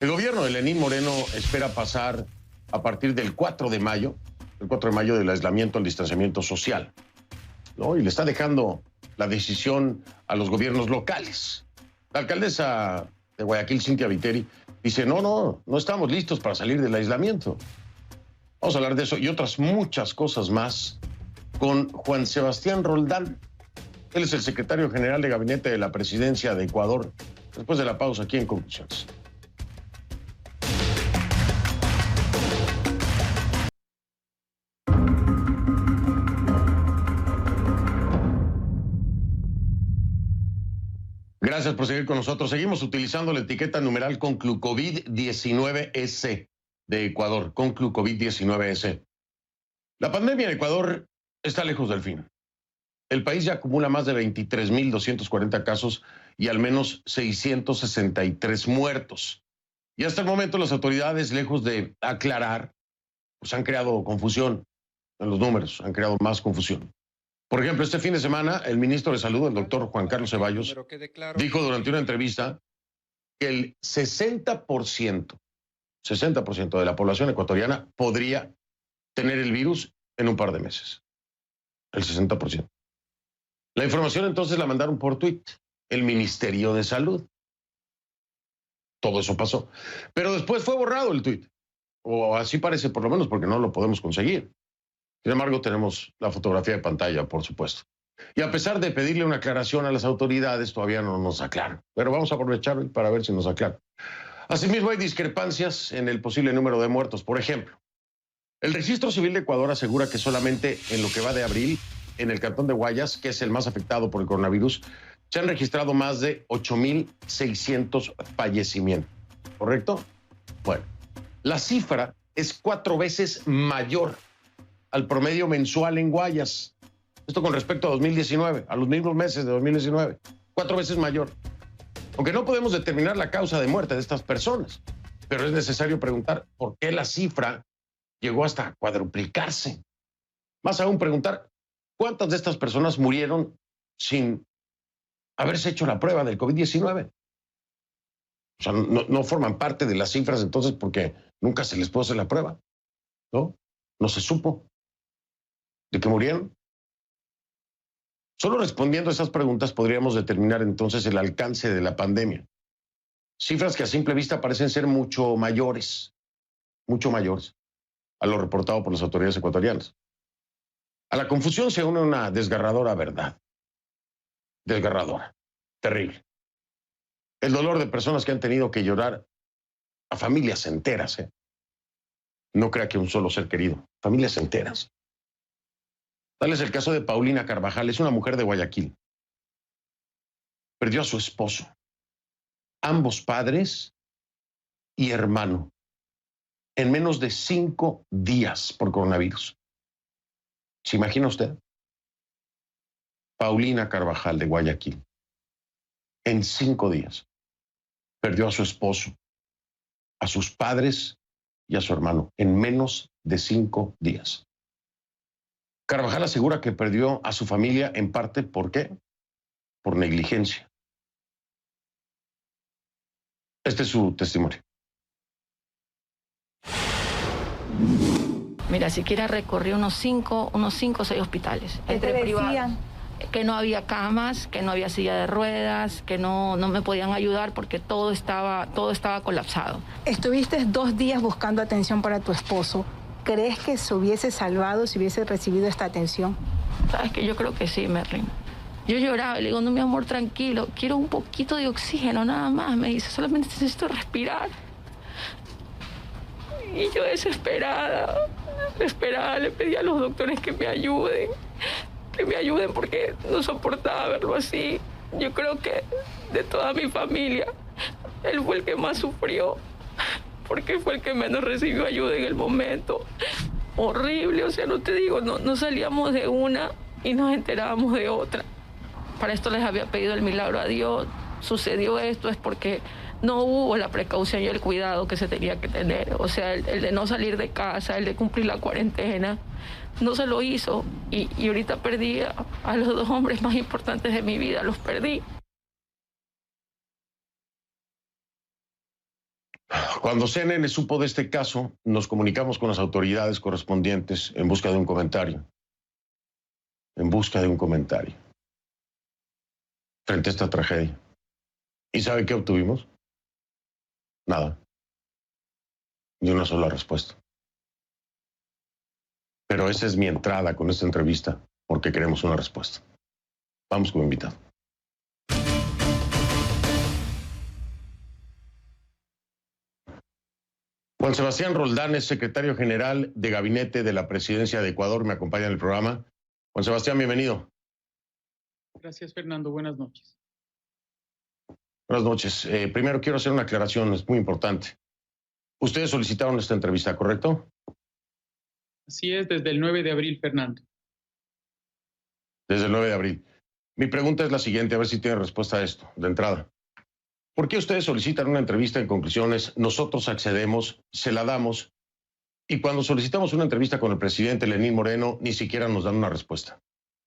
El gobierno de Lenín Moreno espera pasar a partir del 4 de mayo, del aislamiento al distanciamiento social, ¿no? Y le está dejando la decisión a los gobiernos locales. La alcaldesa de Guayaquil, Cintia Viteri, dice, no estamos listos para salir del aislamiento. Vamos a hablar de eso y otras muchas cosas más con Juan Sebastián Roldán. Él es el secretario general de Gabinete de la Presidencia de Ecuador. Después de la pausa, aquí en Conclusiones. Gracias por seguir con nosotros. Seguimos utilizando la etiqueta numeral Conclucovid-19S de Ecuador, Conclucovid-19S. La pandemia en Ecuador está lejos del fin. El país ya acumula más de 23.240 casos y al menos 663 muertos. Y hasta el momento las autoridades, lejos de aclarar, pues han creado confusión en los números, han creado más confusión. Por ejemplo, este fin de semana, el ministro de Salud, el doctor Juan Carlos Ceballos, dijo durante una entrevista que el 60% de la población ecuatoriana podría tener el virus en un par de meses. El 60%. La información entonces la mandaron por tuit, el Ministerio de Salud. Todo eso pasó. Pero después fue borrado el tuit. O así parece por lo menos, porque no lo podemos conseguir. Sin embargo, tenemos la fotografía de pantalla, por supuesto. Y a pesar de pedirle una aclaración a las autoridades, todavía no nos aclaran. Pero vamos a aprovechar para ver si nos aclaran. Asimismo, hay discrepancias en el posible número de muertos. Por ejemplo, el Registro Civil de Ecuador asegura que solamente en lo que va de abril, en el cantón de Guayas, que es el más afectado por el coronavirus, se han registrado más de 8.600 fallecimientos. ¿Correcto? Bueno, la cifra es 4 veces mayor al promedio mensual en Guayas. Esto con respecto a 2019, a los mismos meses de 2019. 4 veces mayor. Aunque no podemos determinar la causa de muerte de estas personas, pero es necesario preguntar por qué la cifra llegó hasta cuadruplicarse. Más aún preguntar cuántas de estas personas murieron sin haberse hecho la prueba del COVID-19. O sea, no forman parte de las cifras entonces porque nunca se les pudo hacer la prueba, ¿no? No se supo de que murieron. Solo respondiendo a esas preguntas podríamos determinar entonces el alcance de la pandemia. Cifras que a simple vista parecen ser mucho mayores a lo reportado por las autoridades ecuatorianas. A la confusión se une una desgarradora verdad. Desgarradora, terrible. El dolor de personas que han tenido que llorar a familias enteras. No crea que un solo ser querido, familias enteras. Tal es el caso de Paulina Carvajal, es una mujer de Guayaquil. Perdió a su esposo, ambos padres y hermano, en menos de 5 días por coronavirus. ¿Se imagina usted? Paulina Carvajal de Guayaquil, en 5 días, perdió a su esposo, a sus padres y a su hermano, en menos de 5 días. Carvajal asegura que perdió a su familia en parte, ¿por qué? Por negligencia. Este es su testimonio. Mira, siquiera recorrí unos 5 o 6 hospitales. Entre privados. Que no había camas, que no había silla de ruedas, que no me podían ayudar porque todo estaba colapsado. Estuviste 2 días buscando atención para tu esposo. ¿Crees que se hubiese salvado si hubiese recibido esta atención? Sabes que yo creo que sí, Merlin. Yo lloraba y le digo, no, mi amor, tranquilo, quiero un poquito de oxígeno, nada más. Me dice, solamente necesito respirar. Y yo desesperada, le pedí a los doctores que me ayuden porque no soportaba verlo así. Yo creo que de toda mi familia, él fue el que más sufrió, porque fue el que menos recibió ayuda en el momento. Horrible, o sea, no te digo, no salíamos de una y nos enterábamos de otra. Para esto les había pedido el milagro a Dios. Sucedió esto es porque no hubo la precaución y el cuidado que se tenía que tener. O sea, el de no salir de casa, el de cumplir la cuarentena, no se lo hizo. Y ahorita perdí a los 2 hombres más importantes de mi vida, los perdí. Cuando CNN supo de este caso, nos comunicamos con las autoridades correspondientes en busca de un comentario. Frente a esta tragedia. ¿Y sabe qué obtuvimos? Nada. Ni una sola respuesta. Pero esa es mi entrada con esta entrevista, porque queremos una respuesta. Vamos como invitado. Juan Sebastián Roldán es secretario general de Gabinete de la Presidencia de Ecuador. Me acompaña en el programa. Juan Sebastián, bienvenido. Gracias, Fernando. Buenas noches. Buenas noches. Primero quiero hacer una aclaración, es muy importante. Ustedes solicitaron esta entrevista, ¿correcto? Así es, desde el 9 de abril, Fernando. Desde el 9 de abril. Mi pregunta es la siguiente, a ver si tiene respuesta a esto, de entrada. ¿Por qué ustedes solicitan una entrevista en conclusiones, nosotros accedemos, se la damos, y cuando solicitamos una entrevista con el presidente Lenín Moreno, ni siquiera nos dan una respuesta?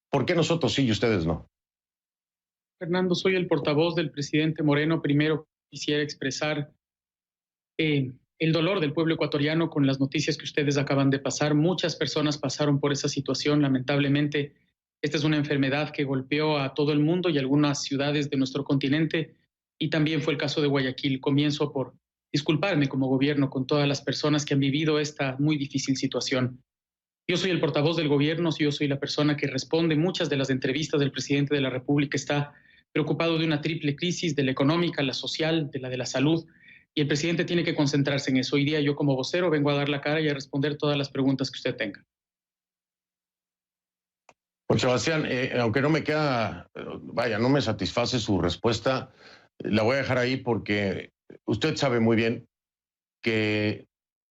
¿Por qué nosotros sí y ustedes no? Fernando, soy el portavoz del presidente Moreno. Primero quisiera expresar el dolor del pueblo ecuatoriano con las noticias que ustedes acaban de pasar. Muchas personas pasaron por esa situación. Lamentablemente, esta es una enfermedad que golpeó a todo el mundo y algunas ciudades de nuestro continente, y también fue el caso de Guayaquil. Comienzo por disculparme como gobierno con todas las personas que han vivido esta muy difícil situación. Yo soy el portavoz del gobierno, yo soy la persona que responde muchas de las entrevistas del presidente de la República. Está preocupado de una triple crisis, de la económica, la social, de la salud, y el presidente tiene que concentrarse en eso. Hoy día yo como vocero vengo a dar la cara y a responder todas las preguntas que usted tenga. Pues Sebastián, aunque no me queda, no me satisface su respuesta, la voy a dejar ahí porque usted sabe muy bien que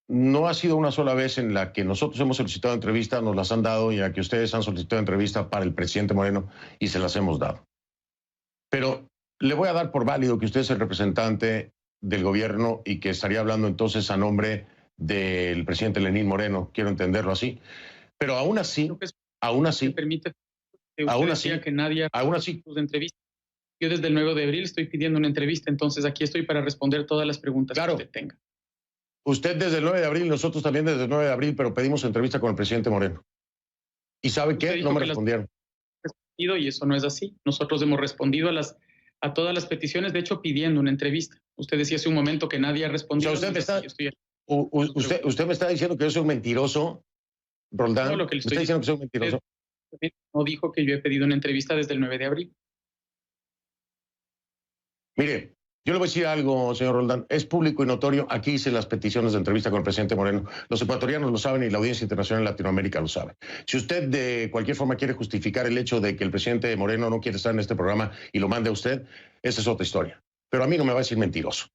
no ha sido una sola vez en la que nosotros hemos solicitado entrevista, nos las han dado, y en la que ustedes han solicitado entrevista para el presidente Moreno y se las hemos dado. Pero le voy a dar por válido que usted es el representante del gobierno y que estaría hablando entonces a nombre del presidente Lenín Moreno, quiero entenderlo así. Pero aún así, Permite que usted decía que nadie sus entrevistas. Yo desde el 9 de abril estoy pidiendo una entrevista, entonces aquí estoy para responder todas las preguntas que usted tenga. Usted desde el 9 de abril, nosotros también desde el 9 de abril, pero pedimos entrevista con el presidente Moreno. ¿Y sabe qué? No me respondieron. Y eso no es así. Nosotros hemos respondido a todas las peticiones, de hecho pidiendo una entrevista. Usted decía hace un momento que nadie ha respondido. O sea, usted me está diciendo que yo soy un mentiroso, Roldán. No, lo que le estoy diciendo que soy un mentiroso. No dijo que yo he pedido una entrevista desde el 9 de abril. Mire, yo le voy a decir algo, señor Roldán. Es público y notorio. Aquí hice las peticiones de entrevista con el presidente Moreno. Los ecuatorianos lo saben y la audiencia internacional en Latinoamérica lo sabe. Si usted de cualquier forma quiere justificar el hecho de que el presidente Moreno no quiere estar en este programa y lo mande a usted, esa es otra historia. Pero a mí no me va a decir mentiroso.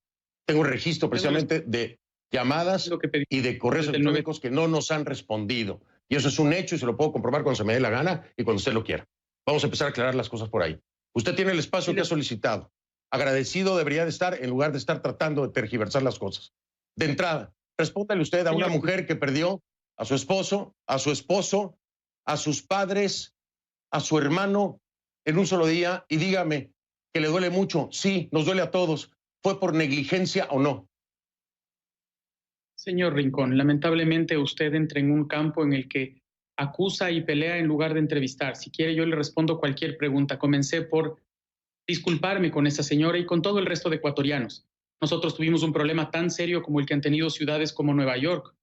Tengo un registro precisamente de llamadas y de correos electrónicos que no nos han respondido. Y eso es un hecho y se lo puedo comprobar cuando se me dé la gana y cuando usted lo quiera. Vamos a empezar a aclarar las cosas por ahí. Usted tiene el espacio que ha solicitado. Agradecido debería de estar en lugar de estar tratando de tergiversar las cosas. De entrada, respóndale usted a una mujer que perdió a su esposo, a sus padres, a su hermano en un solo día, y dígame que le duele mucho. Sí, nos duele a todos. ¿Fue por negligencia o no? Señor Rincón, lamentablemente usted entra en un campo en el que acusa y pelea en lugar de entrevistar. Si quiere, yo le respondo cualquier pregunta. Comencé por disculparme con esa señora y con todo el resto de ecuatorianos. Nosotros tuvimos un problema tan serio como el que han tenido ciudades como Nueva York,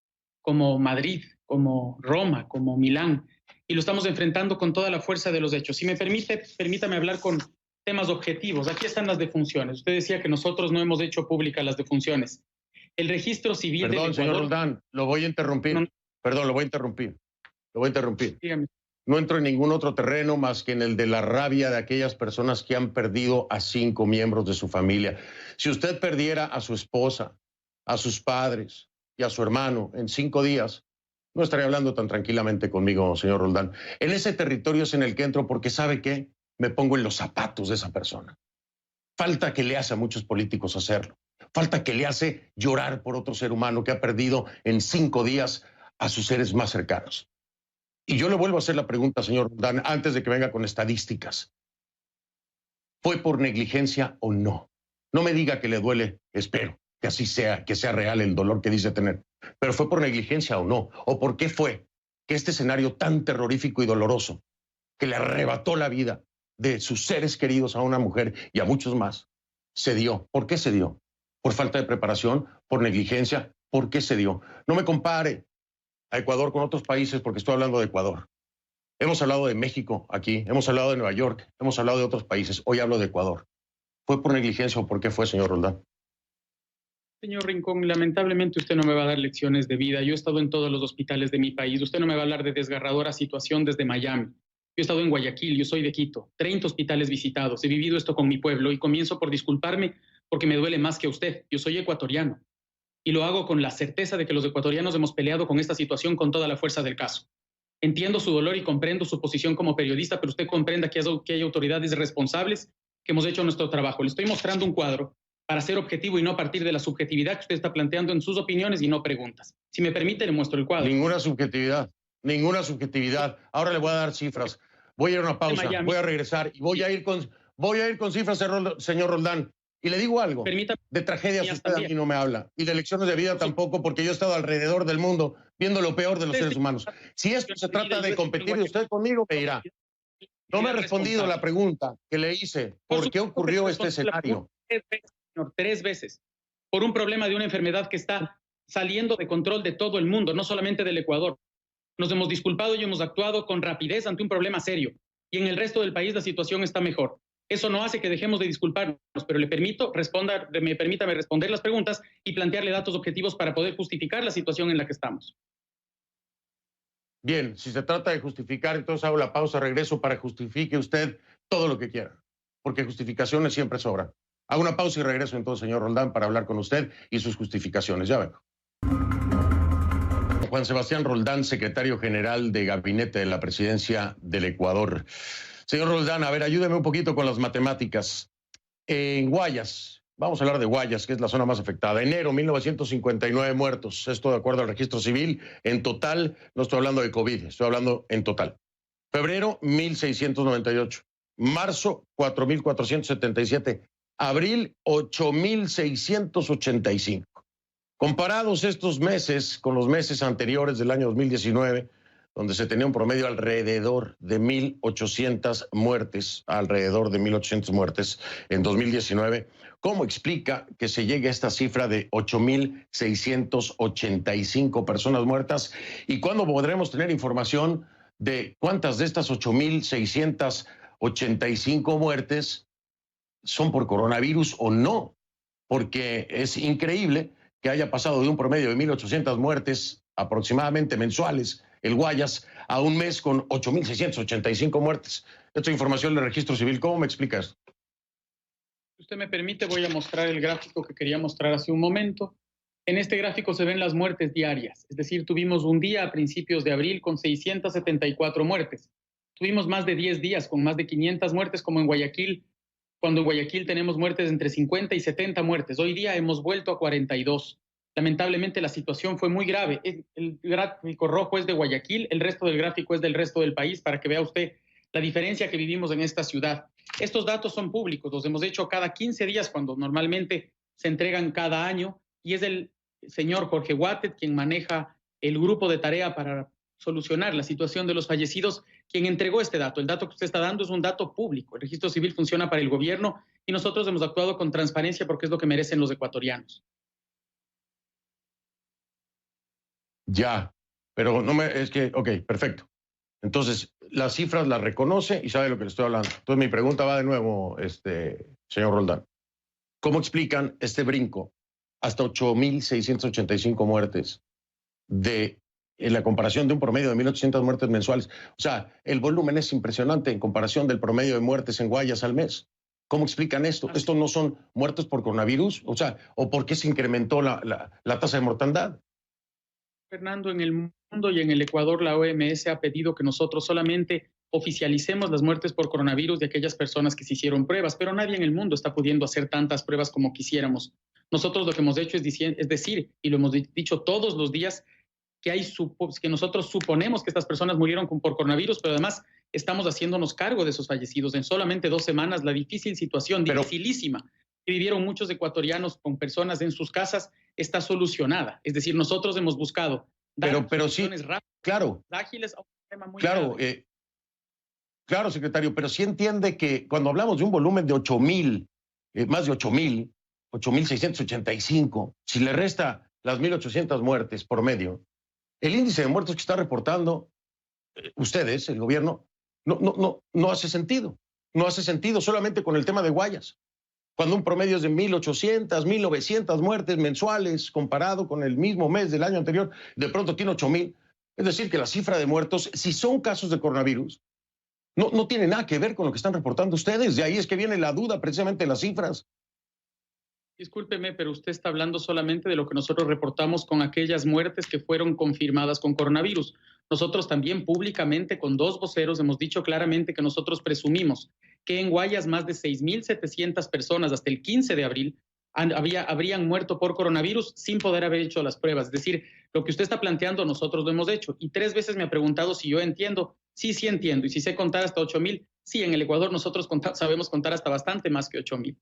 como Madrid, como Roma, como Milán, y lo estamos enfrentando con toda la fuerza de los hechos. Si me permite, permítame hablar con temas objetivos. Aquí están las defunciones. Usted decía que nosotros no hemos hecho públicas las defunciones. El registro civil del Ecuador... Señor Roldán, lo voy a interrumpir. No. Perdón, lo voy a interrumpir. Dígame. No entro en ningún otro terreno más que en el de la rabia de aquellas personas que han perdido a 5 miembros de su familia. Si usted perdiera a su esposa, a sus padres y a su hermano en 5 días, no estaría hablando tan tranquilamente conmigo, señor Roldán. En ese territorio es en el que entro porque, ¿sabe qué? Me pongo en los zapatos de esa persona. Falta que le hace a muchos políticos hacerlo. Falta que le hace llorar por otro ser humano que ha perdido en 5 días a sus seres más cercanos. Y yo le vuelvo a hacer la pregunta, señor Roldán, antes de que venga con estadísticas. ¿Fue por negligencia o no? No me diga que le duele, espero, que así sea, que sea real el dolor que dice tener. Pero ¿fue por negligencia o no? ¿O por qué fue que este escenario tan terrorífico y doloroso, que le arrebató la vida de sus seres queridos a una mujer y a muchos más, se dio? ¿Por qué se dio? ¿Por falta de preparación? ¿Por negligencia? ¿Por qué se dio? No me compare a Ecuador con otros países porque estoy hablando de Ecuador. Hemos hablado de México aquí, hemos hablado de Nueva York, hemos hablado de otros países. Hoy hablo de Ecuador. ¿Fue por negligencia o por qué fue, señor Roldán? Señor Rincón, lamentablemente usted no me va a dar lecciones de vida. Yo he estado en todos los hospitales de mi país. Usted no me va a hablar de desgarradora situación desde Miami. Yo he estado en Guayaquil, yo soy de Quito, 30 hospitales visitados. He vivido esto con mi pueblo y comienzo por disculparme porque me duele más que a usted. Yo soy ecuatoriano y lo hago con la certeza de que los ecuatorianos hemos peleado con esta situación con toda la fuerza del caso. Entiendo su dolor y comprendo su posición como periodista, pero usted comprenda que hay autoridades responsables que hemos hecho nuestro trabajo. Le estoy mostrando un cuadro para ser objetivo y no a partir de la subjetividad que usted está planteando en sus opiniones y no preguntas. Si me permite, le muestro el cuadro. Ninguna subjetividad, ninguna subjetividad. Ahora le voy a dar cifras. Voy a ir a una pausa, voy a regresar y voy a ir con cifras, señor Roldán. Y le digo algo, Permítame, de tragedias usted a mí no me habla, y de lecciones de vida tampoco, porque yo he estado alrededor del mundo viendo lo peor de los seres humanos. Si esto se trata de competir, usted conmigo me dirá. No me ha respondido la pregunta que le hice. ¿Por qué ocurrió este escenario? 3 veces. Por un problema de una enfermedad que está saliendo de control de todo el mundo, no solamente del Ecuador. Nos hemos disculpado y hemos actuado con rapidez ante un problema serio. Y en el resto del país la situación está mejor. Eso no hace que dejemos de disculparnos, pero permítame responder las preguntas y plantearle datos objetivos para poder justificar la situación en la que estamos. Bien, si se trata de justificar, entonces hago la pausa, regreso para que justifique usted todo lo que quiera, porque justificaciones siempre sobran. Hago una pausa y regreso entonces, señor Roldán, para hablar con usted y sus justificaciones. Ya vengo. Juan Sebastián Roldán, secretario general de Gabinete de la Presidencia del Ecuador. Señor Roldán, a ver, ayúdeme un poquito con las matemáticas. En Guayas, vamos a hablar de Guayas, que es la zona más afectada. Enero, 1959 muertos. Esto de acuerdo al registro civil. En total, no estoy hablando de COVID, estoy hablando en total. Febrero, 1,698. Marzo, 4,477. Abril, 8,685. Comparados estos meses con los meses anteriores del año 2019, donde se tenía un promedio alrededor de 1,800 muertes, en 2019, ¿cómo explica que se llegue a esta cifra de 8,685 personas muertas? ¿Y cuándo podremos tener información de cuántas de estas 8,685 muertes son por coronavirus o no? Porque es increíble que haya pasado de un promedio de 1,800 muertes aproximadamente mensuales el Guayas a un mes con 8,685 muertes. Esta información del registro civil, ¿cómo me explica esto? Si usted me permite, voy a mostrar el gráfico que quería mostrar hace un momento. En este gráfico se ven las muertes diarias, es decir, tuvimos un día a principios de abril con 674 muertes. Tuvimos más de 10 días con más de 500 muertes como en Guayaquil, cuando en Guayaquil tenemos muertes entre 50 y 70 muertes. Hoy día hemos vuelto a 42. Lamentablemente la situación fue muy grave. El gráfico rojo es de Guayaquil, el resto del gráfico es del resto del país, para que vea usted la diferencia que vivimos en esta ciudad. Estos datos son públicos, los hemos hecho cada 15 días cuando normalmente se entregan cada año, y es el señor Jorge Guatet quien maneja el grupo de tarea para solucionar la situación de los fallecidos, quien entregó este dato. El dato que usted está dando es un dato público. El registro civil funciona para el gobierno y nosotros hemos actuado con transparencia porque es lo que merecen los ecuatorianos. Ya, pero no me, es que, ok, perfecto. Entonces, las cifras las reconoce y sabe de lo que le estoy hablando. Entonces, mi pregunta va de nuevo, señor Roldán. ¿Cómo explican este brinco hasta 8,685 muertes en la comparación de un promedio de 1,800 muertes mensuales? O sea, el volumen es impresionante en comparación del promedio de muertes en Guayas al mes. ¿Cómo explican esto? ¿Estos no son muertos por coronavirus? O sea, ¿o por qué se incrementó la tasa de mortandad? Fernando, en el mundo y en el Ecuador, la OMS ha pedido que nosotros solamente oficialicemos las muertes por coronavirus de aquellas personas que se hicieron pruebas, pero nadie en el mundo está pudiendo hacer tantas pruebas como quisiéramos. Nosotros lo que hemos hecho es decir, y lo hemos dicho todos los días, que nosotros suponemos que estas personas murieron por coronavirus, pero además estamos haciéndonos cargo de esos fallecidos. En solamente 2 semanas, la difícil situación, dificilísima, que vivieron muchos ecuatorianos con personas en sus casas está solucionada. Es decir, nosotros hemos buscado dar pero sí, soluciones rápidas, claro, ágiles a un tema muy claro, grave. claro, secretario, pero sí entiende que cuando hablamos de un volumen de 8,000, más de 8,685, si le resta las 1,800 muertes por medio, el índice de muertos que está reportando ustedes, el gobierno, no hace sentido. No hace sentido solamente con el tema de Guayas. Cuando un promedio es de 1,800, 1,900 muertes mensuales comparado con el mismo mes del año anterior, de pronto tiene 8,000. Es decir, que la cifra de muertos, si son casos de coronavirus, no tiene nada que ver con lo que están reportando ustedes. De ahí es que viene la duda precisamente de las cifras. Discúlpeme, pero usted está hablando solamente de lo que nosotros reportamos con aquellas muertes que fueron confirmadas con coronavirus. Nosotros también públicamente con 2 voceros hemos dicho claramente que nosotros presumimos que en Guayas más de 6,700 personas hasta el 15 de abril habrían muerto por coronavirus sin poder haber hecho las pruebas. Es decir, lo que usted está planteando nosotros lo hemos hecho. Y 3 veces me ha preguntado si yo entiendo. Sí entiendo. Y si sé contar hasta 8,000, sí, en el Ecuador nosotros sabemos contar hasta bastante más que 8,000.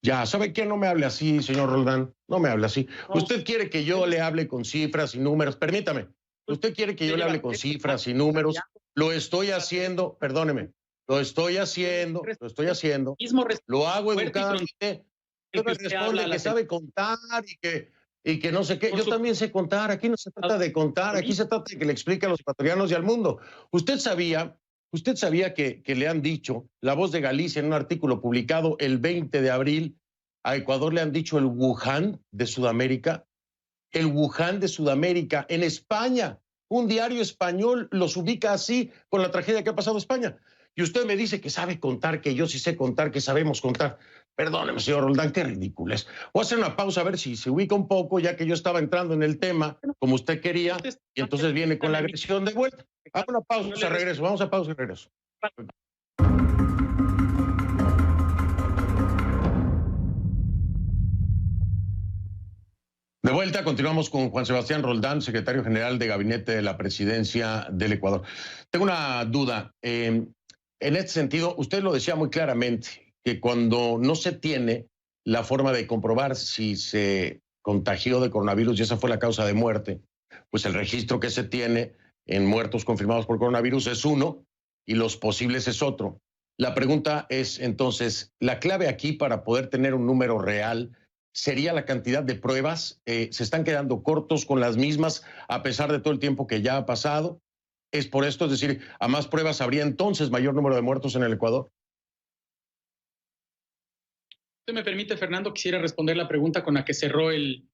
Ya, ¿sabe qué? No me hable así, señor Roldán. No me hable así. No. Usted quiere que yo le hable con cifras y números. Permítame. Usted quiere que yo le hable con cifras y números. Lo estoy haciendo, perdóneme. Lo estoy haciendo. Lo hago educadamente. Usted me responde que sabe contar y que no sé qué. Yo también sé contar. Aquí no se trata de contar. Aquí se trata de que le explique a los ecuatorianos y al mundo. Usted sabía que le han dicho, La Voz de Galicia, en un artículo publicado el 20 de abril, a Ecuador le han dicho el Wuhan de Sudamérica. El Wuhan de Sudamérica. En España, un diario español los ubica así con la tragedia que ha pasado en España. Y usted me dice que sabe contar, que yo sí sé contar, que sabemos contar. Perdóneme, señor Roldán, qué ridículo es. Voy a hacer una pausa a ver si se ubica un poco, ya que yo estaba entrando en el tema como usted quería, y entonces viene con la agresión de vuelta. Hago una pausa, regreso. Vamos a pausa y regreso. De vuelta, continuamos con Juan Sebastián Roldán, secretario general de Gabinete de la Presidencia del Ecuador. Tengo una duda. En este sentido, usted lo decía muy claramente, que cuando no se tiene la forma de comprobar si se contagió de coronavirus y esa fue la causa de muerte, pues el registro que se tiene en muertos confirmados por coronavirus es uno y los posibles es otro. La pregunta es entonces, la clave aquí para poder tener un número real sería la cantidad de pruebas. Se están quedando cortos con las mismas a pesar de todo el tiempo que ya ha pasado. Es por esto, es decir, a más pruebas habría entonces mayor número de muertos en el Ecuador. Si me permite, Fernando, quisiera responder la pregunta con la que cerró el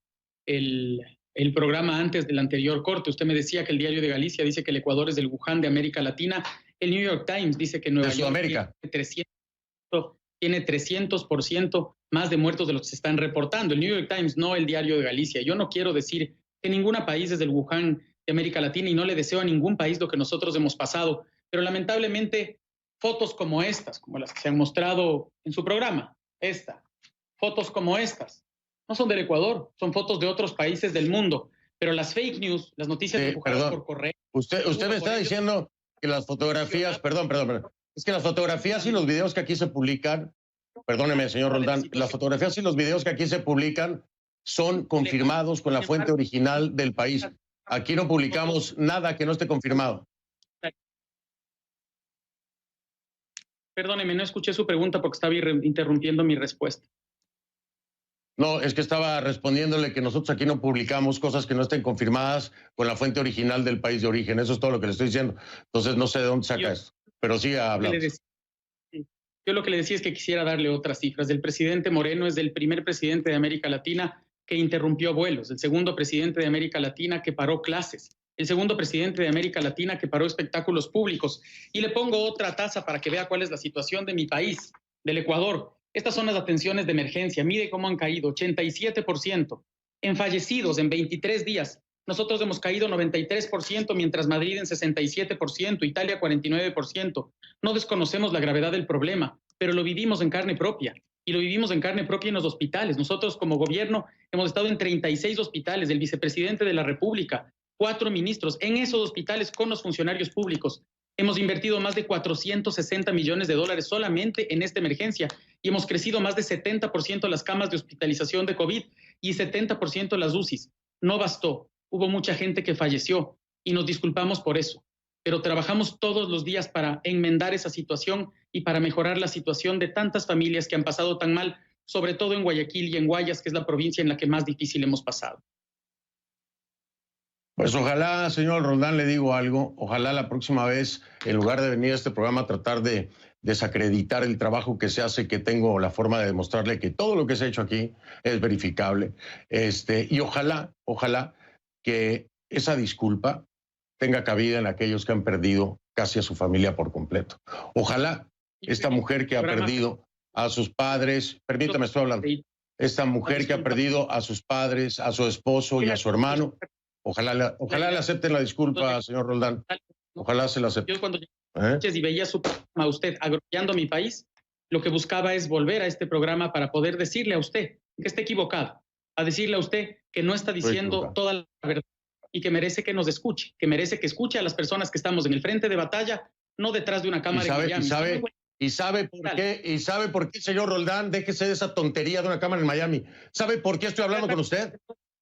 programa antes del anterior corte. Usted me decía que el Diario de Galicia dice que el Ecuador es el Wuhan de América Latina. El New York Times dice que Nueva York tiene 300% más de muertos de los que se están reportando. El New York Times, no el Diario de Galicia. Yo no quiero decir que ningún país es el Wuhan de América Latina y no le deseo a ningún país lo que nosotros hemos pasado. Pero lamentablemente, fotos como estas, como las que se han mostrado en su programa, fotos como estas, no son del Ecuador, son fotos de otros países del mundo. Pero las fake news, las noticias empujadas por correo. Usted me está diciendo que las fotografías, perdón. Es que las fotografías y los videos que aquí se publican, perdóneme, señor Roldán, las fotografías y los videos que aquí se publican son confirmados con la fuente original del país. Aquí no publicamos nada que no esté confirmado. Perdóneme, no escuché su pregunta porque estaba interrumpiendo mi respuesta. No, es que estaba respondiéndole que nosotros aquí no publicamos cosas que no estén confirmadas con la fuente original del país de origen. Eso es todo lo que le estoy diciendo. Entonces no sé de dónde saca eso, pero sí ha hablado. Yo lo que le decía es que quisiera darle otras cifras. El presidente Moreno es el primer presidente de América Latina que interrumpió vuelos, el segundo presidente de América Latina que paró clases, el segundo presidente de América Latina que paró espectáculos públicos. Y le pongo otra tasa para que vea cuál es la situación de mi país, del Ecuador. Estas son las atenciones de emergencia. Mire cómo han caído, 87%. En fallecidos, en 23 días, nosotros hemos caído 93%, mientras Madrid en 67%, Italia 49%. No desconocemos la gravedad del problema, pero lo vivimos en carne propia. Y lo vivimos en carne propia en los hospitales. Nosotros como gobierno hemos estado en 36 hospitales, el vicepresidente de la República, 4 ministros, en esos hospitales con los funcionarios públicos. Hemos invertido más de 460 millones de dólares solamente en esta emergencia. y hemos crecido más de 70% las camas de hospitalización de COVID y 70% las UCIs. No bastó, hubo mucha gente que falleció y nos disculpamos por eso, pero trabajamos todos los días para enmendar esa situación y para mejorar la situación de tantas familias que han pasado tan mal, sobre todo en Guayaquil y en Guayas, que es la provincia en la que más difícil hemos pasado. Pues ojalá, señor Roldán, le digo algo, ojalá la próxima vez, en lugar de venir a este programa a tratar de desacreditar el trabajo que se hace, que tengo la forma de demostrarle que todo lo que se ha hecho aquí es verificable, y ojalá que esa disculpa tenga cabida en aquellos que han perdido casi a su familia por completo. Ojalá esta mujer que ha perdido a sus padres, permítame, estoy hablando, esta mujer que ha perdido a sus padres, a su esposo y a su hermano, ojalá le acepten la disculpa, señor Roldán. Ojalá se la acepten. Yo cuando y veía su programa a usted agrollando mi país, lo que buscaba es volver a este programa para poder decirle a usted que está equivocado, a decirle a usted que no está diciendo toda la verdad y que merece que nos escuche, que merece que escuche a las personas que estamos en el frente de batalla, no detrás de una cámara en Miami. ¿Y sabe por qué, señor Roldán? Déjese de esa tontería de una cámara en Miami. ¿Sabe por qué estoy hablando con usted?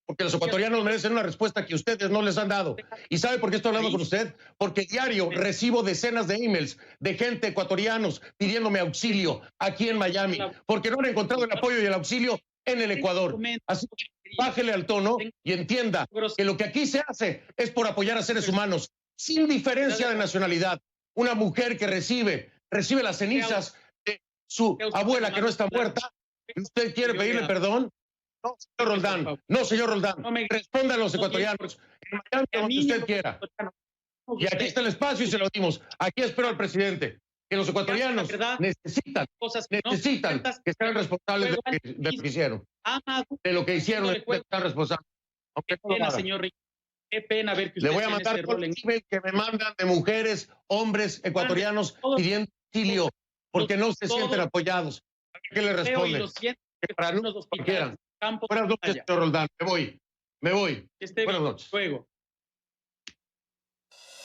Porque los ecuatorianos merecen una respuesta que ustedes no les han dado. ¿Y sabe por qué estoy hablando con usted? Porque diario recibo decenas de emails de gente ecuatorianos pidiéndome auxilio aquí en Miami, porque no han encontrado el apoyo y el auxilio en el Ecuador. Así que bájele al tono y entienda que lo que aquí se hace es por apoyar a seres humanos, sin diferencia de nacionalidad. Una mujer que recibe las cenizas de su abuela que no está muerta, ¿y usted quiere pedirle perdón? No, señor Roldán. No, señor Roldán. Responda a los ecuatorianos. En Miami, donde usted quiera. Y aquí está el espacio y se lo dimos. Aquí espero al presidente. Que los ecuatorianos necesitan que sean responsables de lo que hicieron. De lo que hicieron, sean responsables. Qué pena, señor Ricardo. Qué pena ver que usted le voy a mandar por el email que me mandan de mujeres, hombres ecuatorianos pidiendo auxilio porque no se sienten apoyados. ¿Qué le responden? Que para no nos quieran. Buenas noches, señor Roldán. Me voy. Buenas noches. Luego.